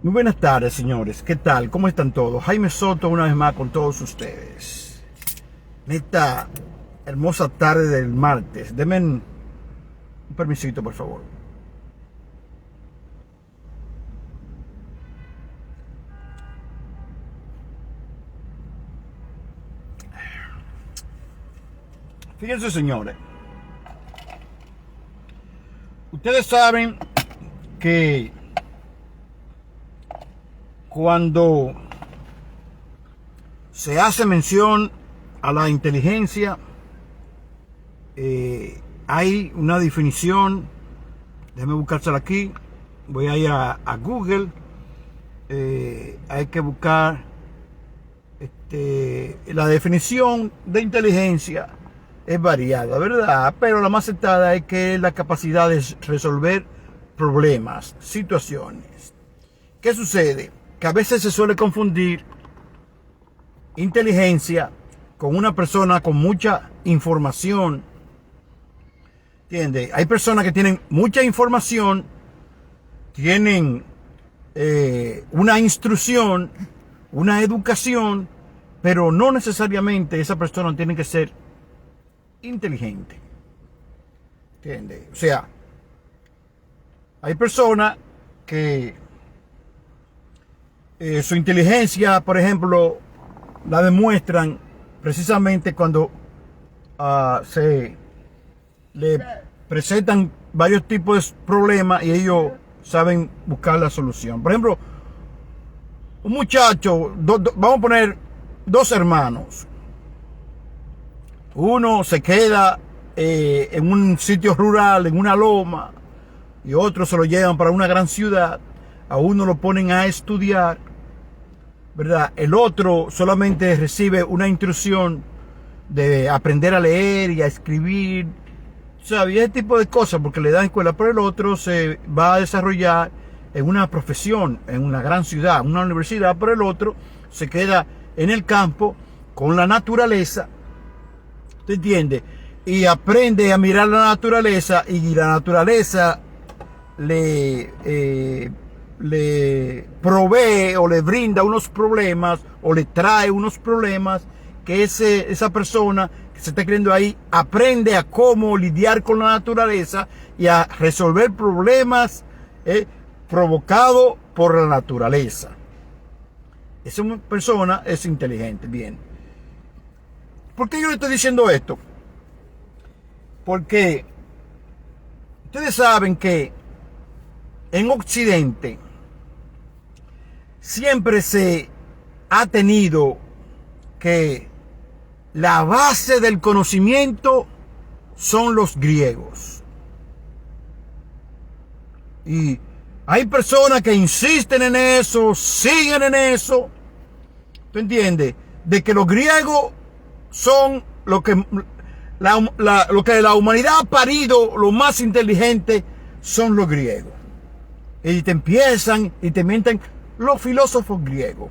Muy buenas tardes, señores. ¿Qué tal? ¿Cómo están todos? Jaime Soto una vez más con todos ustedes. En esta hermosa tarde del martes. Denme un permisito, por favor. Fíjense, señores. Ustedes saben que cuando se hace mención a la inteligencia, hay una definición. Déjame buscársela aquí. Voy a ir a Google. Hay que buscar la definición de inteligencia. Es variada, ¿verdad? Pero la más aceptada es que es la capacidad de resolver problemas, situaciones. ¿Qué sucede? Que a veces se suele confundir inteligencia con una persona con mucha información. ¿Entiendes? Hay personas que tienen mucha información, tienen una instrucción, una educación, pero no necesariamente esa persona tiene que ser inteligente. ¿Entiendes? O sea, hay personas que su inteligencia, por ejemplo, la demuestran precisamente cuando se le presentan varios tipos de problemas y ellos saben buscar la solución. Por ejemplo, un muchacho, vamos a poner dos hermanos. Uno se queda en un sitio rural, en una loma, y otro se lo llevan para una gran ciudad. A uno lo ponen a estudiar, ¿verdad? El otro solamente recibe una instrucción de aprender a leer y a escribir, ¿sabes? Y ese tipo de cosas, porque le dan escuela. Pero el otro se va a desarrollar en una profesión, en una gran ciudad, una universidad. Pero el otro se queda en el campo con la naturaleza, ¿te entiendes? Y aprende a mirar la naturaleza, y la naturaleza le provee o le brinda unos problemas o le trae unos problemas que esa persona que se está creyendo ahí aprende a cómo lidiar con la naturaleza y a resolver problemas provocados por la naturaleza. Esa persona es inteligente. Bien. ¿Por qué yo le estoy diciendo esto? Porque ustedes saben que en Occidente siempre se ha tenido que la base del conocimiento son los griegos. Y hay personas que insisten en eso, siguen en eso. ¿Tú entiendes? De que los griegos son lo que la humanidad ha parido, lo más inteligente son los griegos. Y te empiezan y te mienten los filósofos griegos.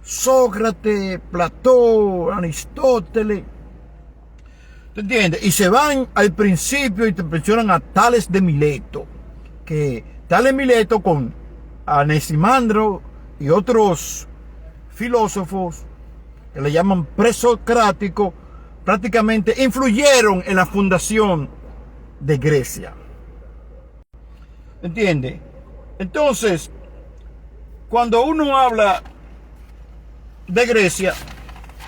Sócrates, Platón, Aristóteles. ¿Te entiendes? Y se van al principio y te mencionan a Tales de Mileto. Que Tales de Mileto con Anaximandro y otros filósofos que le llaman presocráticos, prácticamente influyeron en la fundación de Grecia. ¿Entiendes? Entonces, cuando uno habla de Grecia,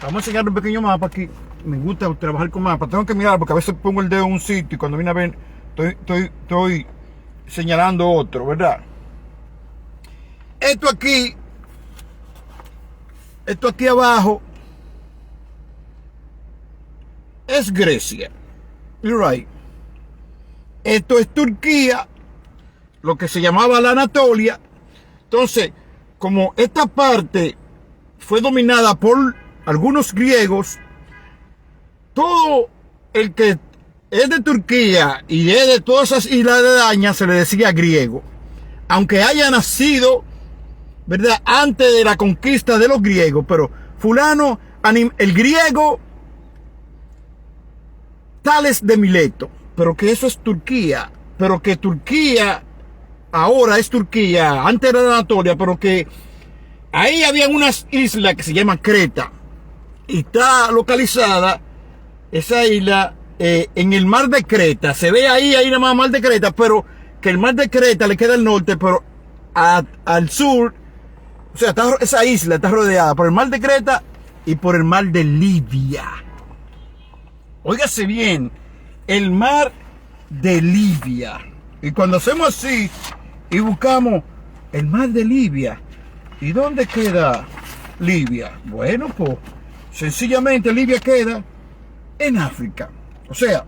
vamos a enseñar un pequeño mapa aquí. Me gusta trabajar con mapas. Tengo que mirar porque a veces pongo el dedo en un sitio y cuando viene a ver estoy señalando otro, ¿verdad? Esto aquí abajo es Grecia. You're right. Esto es Turquía, lo que se llamaba la Anatolia. Entonces, como esta parte fue dominada por algunos griegos, todo el que es de Turquía y es de todas esas islas aledañas se le decía griego, aunque haya nacido, ¿verdad?, antes de la conquista de los griegos. Pero fulano, el griego Tales de Mileto, pero que eso es Turquía, pero que Turquía ahora es Turquía, antes era Anatolia, pero que ahí había unas islas que se llaman Creta. Y está localizada esa isla en el mar de Creta. Se ve ahí nada más mar de Creta, pero que el mar de Creta le queda al norte, pero al sur, o sea, esa isla está rodeada por el mar de Creta y por el mar de Libia. Óigase bien, el mar de Libia. Y cuando hacemos así y buscamos el mar de Libia, ¿y dónde queda Libia? Bueno, pues sencillamente Libia queda en África. O sea,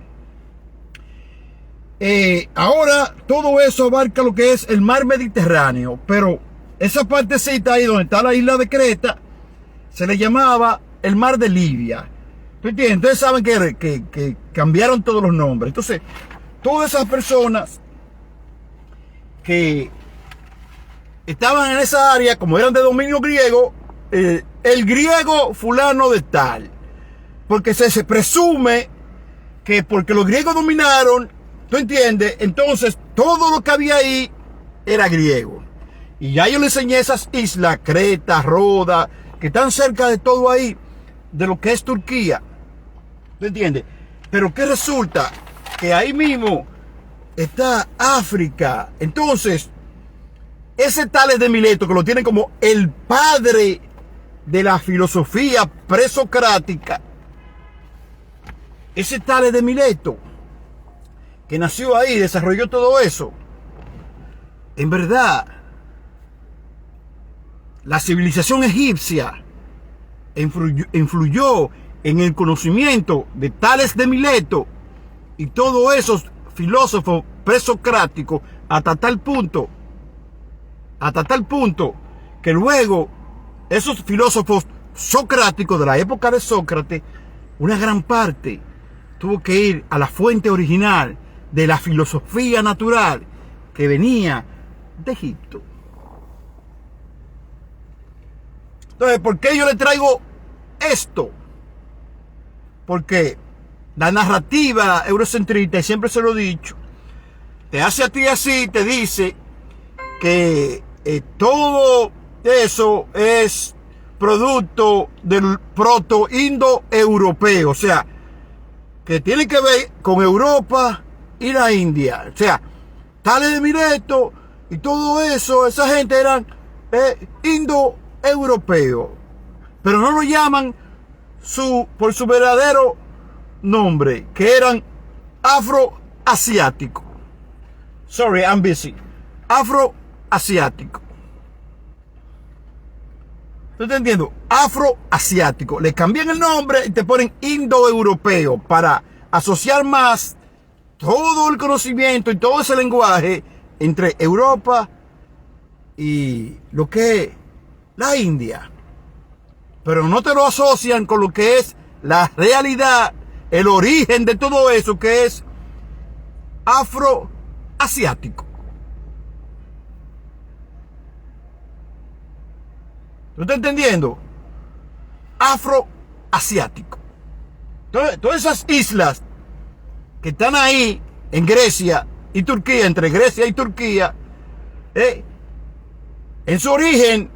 ahora todo eso abarca lo que es el mar Mediterráneo, pero esa partecita ahí donde está la isla de Creta se le llamaba el mar de Libia. ¿Tú entiendes? Entonces saben que cambiaron todos los nombres. Entonces, todas esas personas que estaban en esa área, como eran de dominio griego, el griego fulano de tal, porque se presume que porque los griegos dominaron, ¿tú entiendes? Entonces todo lo que había ahí era griego. Y ya yo le enseñé esas islas, Creta, Roda, que están cerca de todo ahí, de lo que es Turquía, ¿tú entiendes? Pero ¿qué resulta? Que ahí mismo está África. Entonces, ese Tales de Mileto, que lo tienen como el padre de la filosofía presocrática, ese Tales de Mileto, que nació ahí, desarrolló todo eso, en verdad, la civilización egipcia influyó en el conocimiento de Tales de Mileto y todos esos filósofos presocráticos hasta tal punto que luego esos filósofos socráticos de la época de Sócrates, una gran parte tuvo que ir a la fuente original de la filosofía natural que venía de Egipto. Entonces, ¿por qué yo le traigo esto? Porque la narrativa eurocentrista, y siempre se lo he dicho, te hace a ti así, te dice que todo eso es producto del proto-indo-europeo, o sea, que tiene que ver con Europa y la India. O sea, Tales de Mileto y todo eso, esa gente eran indo-europeos, pero no lo llaman por su verdadero nombre, que eran afroasiáticos. Sorry, I'm busy. Afroasiático. ¿Tú estás entendiendo? Afroasiático. Le cambian el nombre y te ponen indoeuropeo para asociar más todo el conocimiento y todo ese lenguaje entre Europa y lo que es la India. Pero no te lo asocian con lo que es la realidad, el origen de todo eso, que es afroasiático. ¿Tú estás entendiendo? Afroasiático. Entonces, todas esas islas que están ahí en Grecia y Turquía, entre Grecia y Turquía, en su origen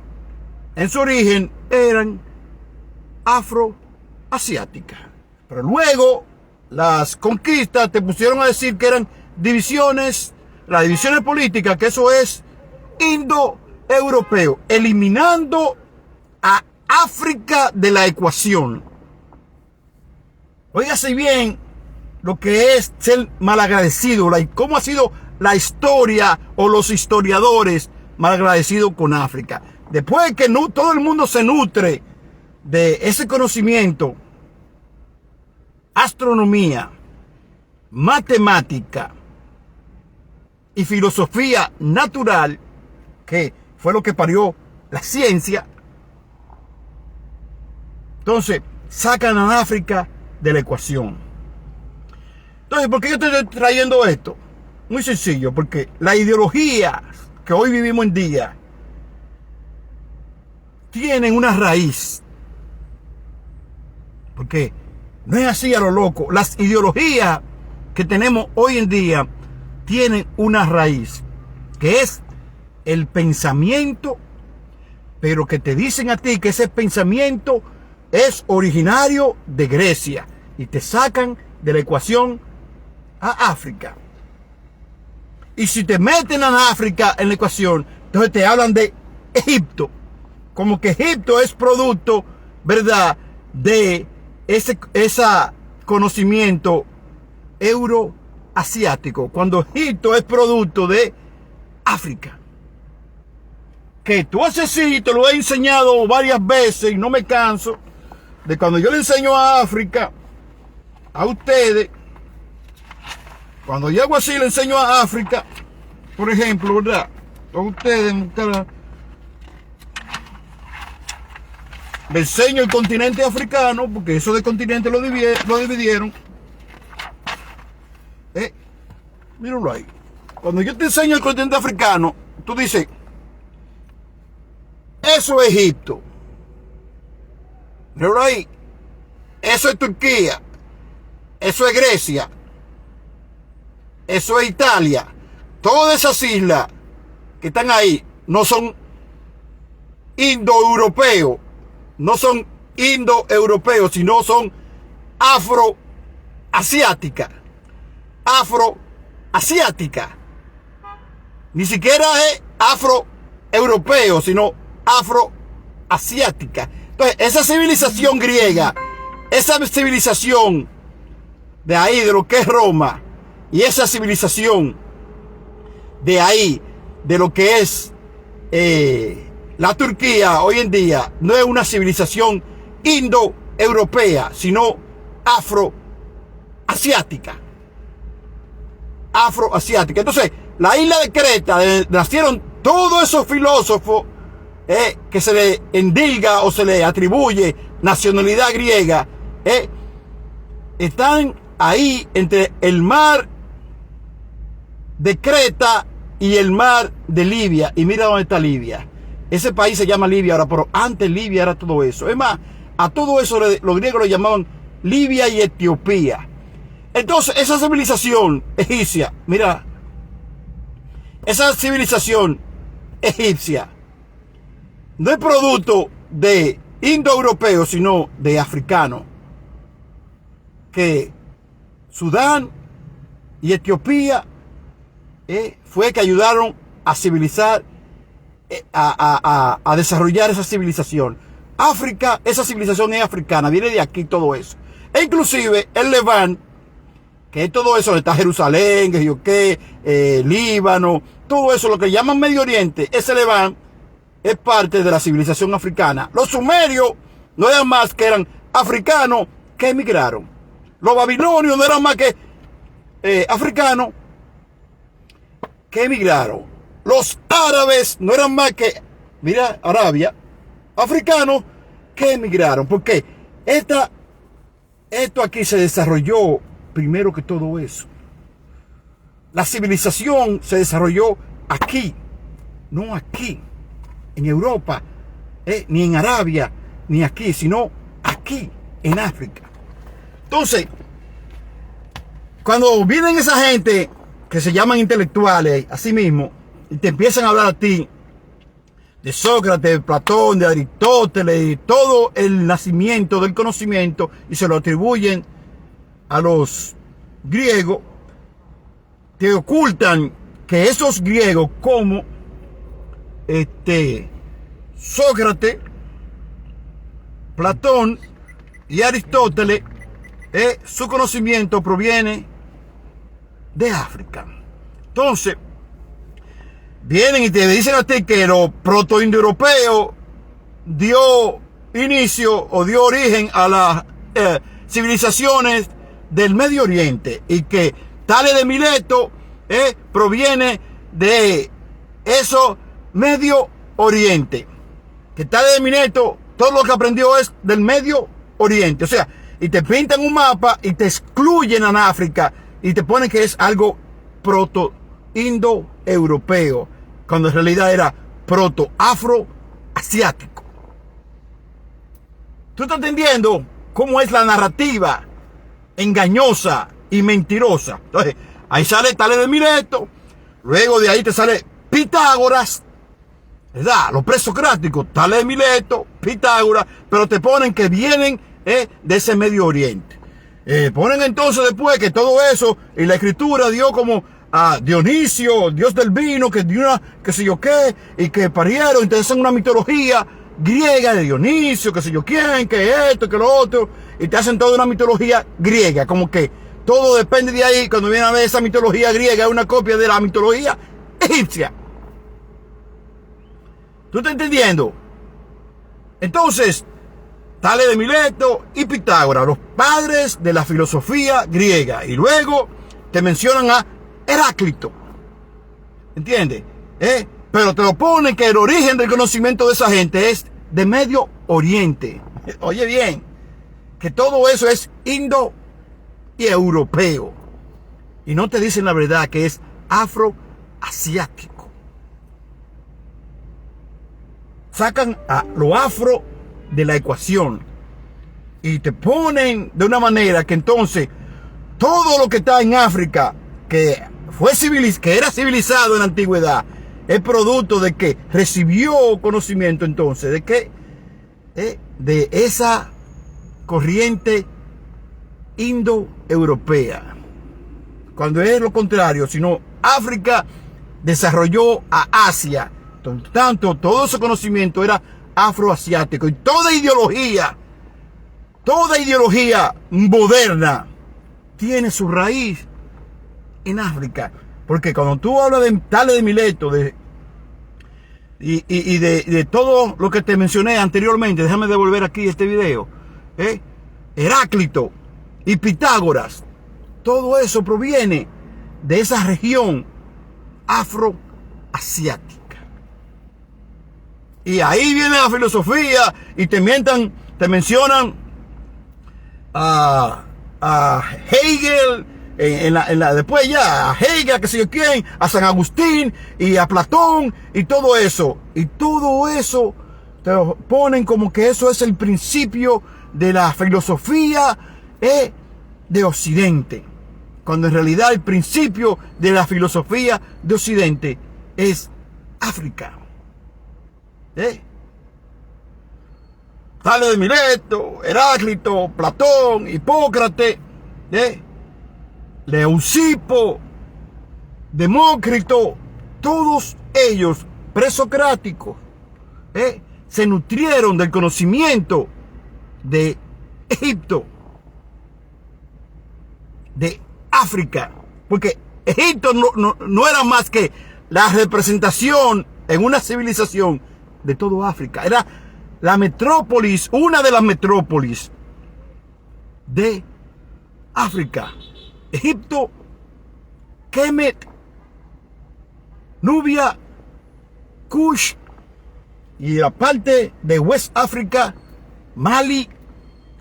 eran afroasiáticas. Pero luego las conquistas te pusieron a decir que eran divisiones, las divisiones políticas, que eso es indoeuropeo, eliminando a África de la ecuación. Óigase bien lo que es ser malagradecido, cómo ha sido la historia o los historiadores malagradecidos con África. Después que todo el mundo se nutre de ese conocimiento, astronomía, matemática y filosofía natural, que fue lo que parió la ciencia, entonces sacan a África de la ecuación. Entonces, ¿por qué yo te estoy trayendo esto? Muy sencillo, porque la ideología que hoy vivimos en día tienen una raíz. Porque no es así a lo loco. Las ideologías que tenemos hoy en día tienen una raíz, que es el pensamiento, pero que te dicen a ti que ese pensamiento es originario de Grecia y te sacan de la ecuación a África. Y si te meten a África en la ecuación, entonces te hablan de Egipto, como que Egipto es producto, ¿verdad?, de ese conocimiento euroasiático, cuando Egipto es producto de África. Que tú haces así, te lo he enseñado varias veces y no me canso de cuando yo le enseño a África, a ustedes, cuando yo hago así le enseño a África, por ejemplo, ¿verdad? A ustedes, le enseño el continente africano, porque eso de continente lo dividieron. Míralo ahí. Cuando yo te enseño el continente africano, tú dices, eso es Egipto. Míralo ahí. Eso es Turquía. Eso es Grecia. Eso es Italia. Todas esas islas que están ahí no son indoeuropeos. No son indoeuropeos, sino son afroasiáticas. Afroasiática. Ni siquiera es afroeuropeo, sino afroasiática. Entonces, esa civilización griega, esa civilización de ahí, de lo que es Roma, y esa civilización de ahí, de lo que es la Turquía hoy en día, no es una civilización indoeuropea, sino afroasiática. Afroasiática. Entonces, la isla de Creta, nacieron todos esos filósofos que se le endilga o se le atribuye nacionalidad griega, están ahí entre el mar de Creta y el mar de Libia. Y mira dónde está Libia. Ese país se llama Libia ahora, pero antes Libia era todo eso. Es más, a todo eso los griegos lo llamaban Libia y Etiopía. Entonces, esa civilización egipcia, mira, esa civilización egipcia no es producto de indoeuropeos, sino de africanos. Que Sudán y Etiopía fue que ayudaron a civilizar, a desarrollar esa civilización. África, esa civilización es africana, viene de aquí todo eso. E inclusive el Levant, que es todo eso, está Jerusalén, Líbano, todo eso, lo que llaman Medio Oriente, ese Levant es parte de la civilización africana. Los sumerios no eran más que eran africanos que emigraron. Los babilonios no eran más que africanos que emigraron. Los árabes no eran más que, mira, Arabia, africanos que emigraron. Porque esto aquí se desarrolló primero que todo eso. La civilización se desarrolló aquí, no aquí, en Europa, ni en Arabia, ni aquí, sino aquí, en África. Entonces, cuando vienen esa gente que se llaman intelectuales, así mismo, y te empiezan a hablar a ti de Sócrates, de Platón, de Aristóteles, y todo el nacimiento del conocimiento, y se lo atribuyen a los griegos, te ocultan que esos griegos como Sócrates, Platón y Aristóteles, su conocimiento proviene de África. Entonces, vienen y te dicen a ti que los proto-indoeuropeos dio inicio o dio origen a las civilizaciones del Medio Oriente y que Tales de Mileto proviene de eso Medio Oriente. Que Tales de Mileto todo lo que aprendió es del Medio Oriente. O sea, y te pintan un mapa y te excluyen a África y te ponen que es algo proto-indoeuropeo, cuando en realidad era proto-afroasiático. ¿Tú estás entendiendo cómo es la narrativa engañosa y mentirosa? Entonces, ahí sale Tales de Mileto, luego de ahí te sale Pitágoras, ¿verdad? Los presocráticos, Tales de Mileto, Pitágoras, pero te ponen que vienen de ese Medio Oriente. Ponen entonces después que todo eso, y la escritura dio como a Dionisio, dios del vino, que dio una, que sé yo qué, y que parieron, entonces hacen una mitología griega de Dionisio, que sé yo quién, que esto, que lo otro, y te hacen toda una mitología griega, como que todo depende de ahí. Cuando viene a ver esa mitología griega, es una copia de la mitología egipcia. ¿Tú estás entendiendo? Entonces, Tales de Mileto y Pitágoras, los padres de la filosofía griega, y luego te mencionan a Heráclito, ¿entiendes? Pero te lo ponen que el origen del conocimiento de esa gente es de Medio Oriente. Oye bien, que todo eso es indo y europeo. Y no te dicen la verdad que es afroasiático. Sacan a lo afro de la ecuación y te ponen de una manera que entonces todo lo que está en África, que era civilizado en la antigüedad, es producto de que recibió conocimiento entonces de que de esa corriente indoeuropea, cuando es lo contrario, sino África desarrolló a Asia. Tanto todo ese conocimiento era afroasiático, y toda ideología moderna tiene su raíz en África. Porque cuando tú hablas de Tales de Mileto y de todo lo que te mencioné anteriormente, déjame devolver aquí este video, Heráclito y Pitágoras, todo eso proviene de esa región afroasiática. Y ahí viene la filosofía y te mencionan a Hegel, después ya a Hegel, que sé yo quién, a San Agustín y a Platón y todo eso. Y todo eso te lo ponen como que eso es el principio de la filosofía de Occidente. Cuando en realidad el principio de la filosofía de Occidente es África. Tales de Mileto, Heráclito, Platón, Hipócrates, Leucipo, Demócrito, todos ellos presocráticos, se nutrieron del conocimiento de Egipto, de África, porque Egipto no era más que la representación en una civilización de todo África. Era la metrópolis, una de las metrópolis de África. Egipto, Kemet, Nubia, Kush, y la parte de West África, Mali,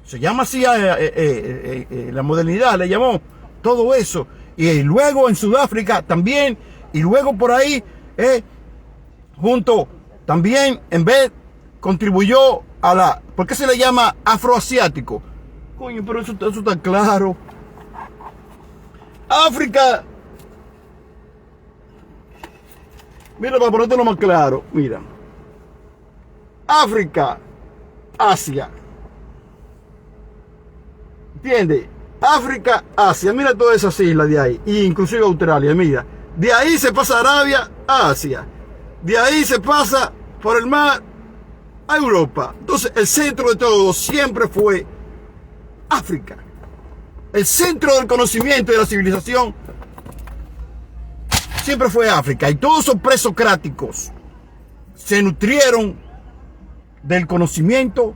se llama así la modernidad, le llamó todo eso. Y luego en Sudáfrica también, y luego por ahí, junto también, en vez, contribuyó a la... ¿Por qué se le llama afroasiático? Coño, pero eso está claro. África. Mira, para ponértelo más claro, mira. África, Asia. ¿Entiendes? África, Asia. Mira todas esas islas de ahí. E inclusive Australia, mira. De ahí se pasa a Arabia, a Asia. De ahí se pasa por el mar a Europa. Entonces, el centro de todo siempre fue África. El centro del conocimiento y de la civilización siempre fue África. Y todos esos presocráticos se nutrieron del conocimiento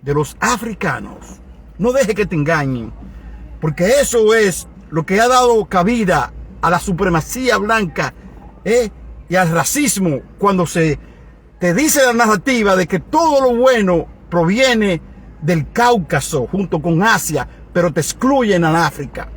de los africanos. No deje que te engañen, porque eso es lo que ha dado cabida a la supremacía blanca y al racismo, cuando se te dice la narrativa de que todo lo bueno proviene del Cáucaso junto con Asia, pero te excluyen a África.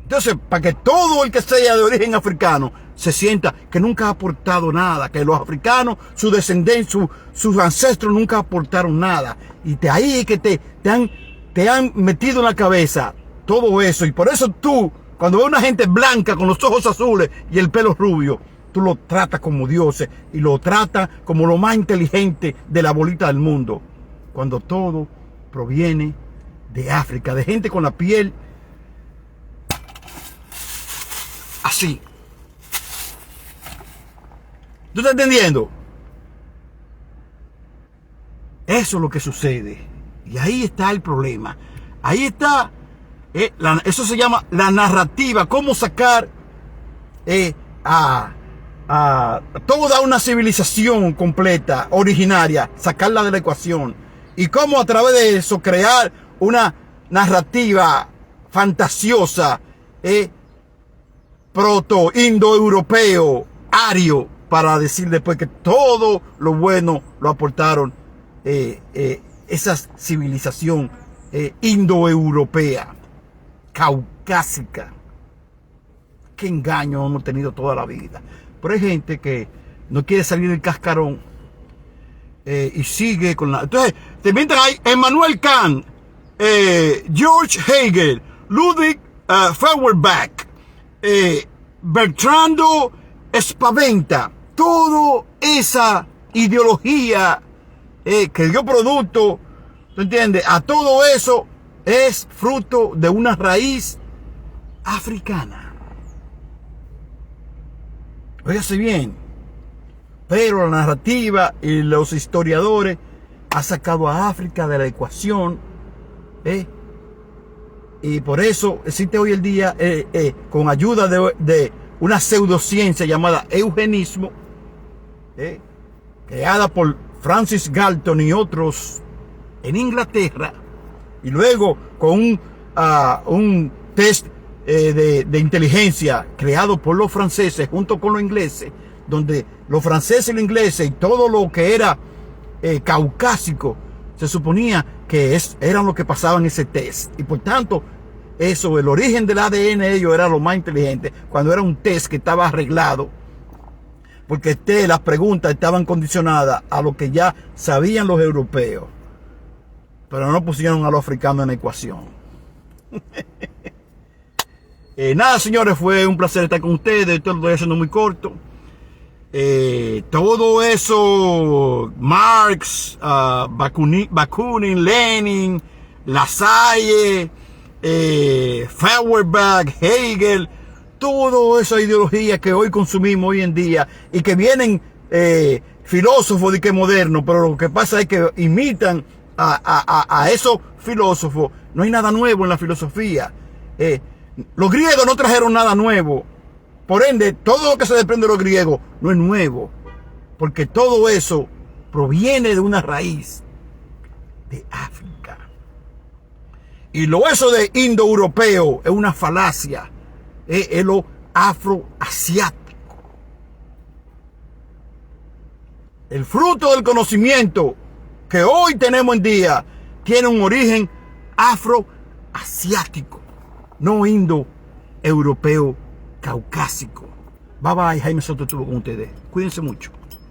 Entonces, para que todo el que sea de origen africano se sienta que nunca ha aportado nada, que los africanos, su descendencia, sus ancestros nunca aportaron nada, y de ahí que te han metido en la cabeza todo eso. Y por eso tú, cuando ves una gente blanca con los ojos azules y el pelo rubio, tú lo tratas como dioses y lo tratas como lo más inteligente de la bolita del mundo, cuando todo proviene de África, de gente con la piel así. ¿Tú estás entendiendo? Eso es lo que sucede. Y ahí está el problema. Ahí está, eso se llama la narrativa. Cómo sacar a toda una civilización completa, originaria, sacarla de la ecuación. Y cómo a través de eso crear una narrativa fantasiosa, proto-indoeuropeo, ario, para decir después que todo lo bueno lo aportaron esa civilización indoeuropea, caucásica. Qué engaño hemos tenido toda la vida. Pero hay gente que no quiere salir del cascarón y sigue con la... Entonces, te mientras hay Emmanuel Kant, George Hegel, Ludwig Feuerbach, Bertrando Spaventa, toda esa ideología que dio producto, ¿tú entiendes? A todo eso es fruto de una raíz africana. Óigase bien, pero la narrativa y los historiadores han sacado a África de la ecuación, y por eso existe hoy el día, con ayuda de una pseudociencia llamada eugenismo, creada por Francis Galton y otros en Inglaterra, y luego con un test de inteligencia creado por los franceses junto con los ingleses, donde los franceses y los ingleses y todo lo que era caucásico se suponía que eran lo que pasaba en ese test, y por tanto eso, el origen del ADN de ellos era lo más inteligente, cuando era un test que estaba arreglado, porque las preguntas estaban condicionadas a lo que ya sabían los europeos, pero no pusieron a los africanos en la ecuación. Nada, señores, fue un placer estar con ustedes. Esto lo estoy haciendo muy corto. Todo eso, Marx, Bakunin, Lenin, Lasalle, Feuerbach, Hegel, toda esa ideología que hoy consumimos hoy en día y que vienen filósofos de que modernos, pero lo que pasa es que imitan a esos filósofos. No hay nada nuevo en la filosofía. Los griegos no trajeron nada nuevo. Por ende, todo lo que se desprende de los griegos no es nuevo, porque todo eso proviene de una raíz de África. Y eso de indoeuropeo es una falacia, es lo afroasiático. El fruto del conocimiento que hoy tenemos en día tiene un origen afroasiático, no indoeuropeo caucásico. Bye bye, Jaime Soto estuvo con ustedes. Cuídense mucho.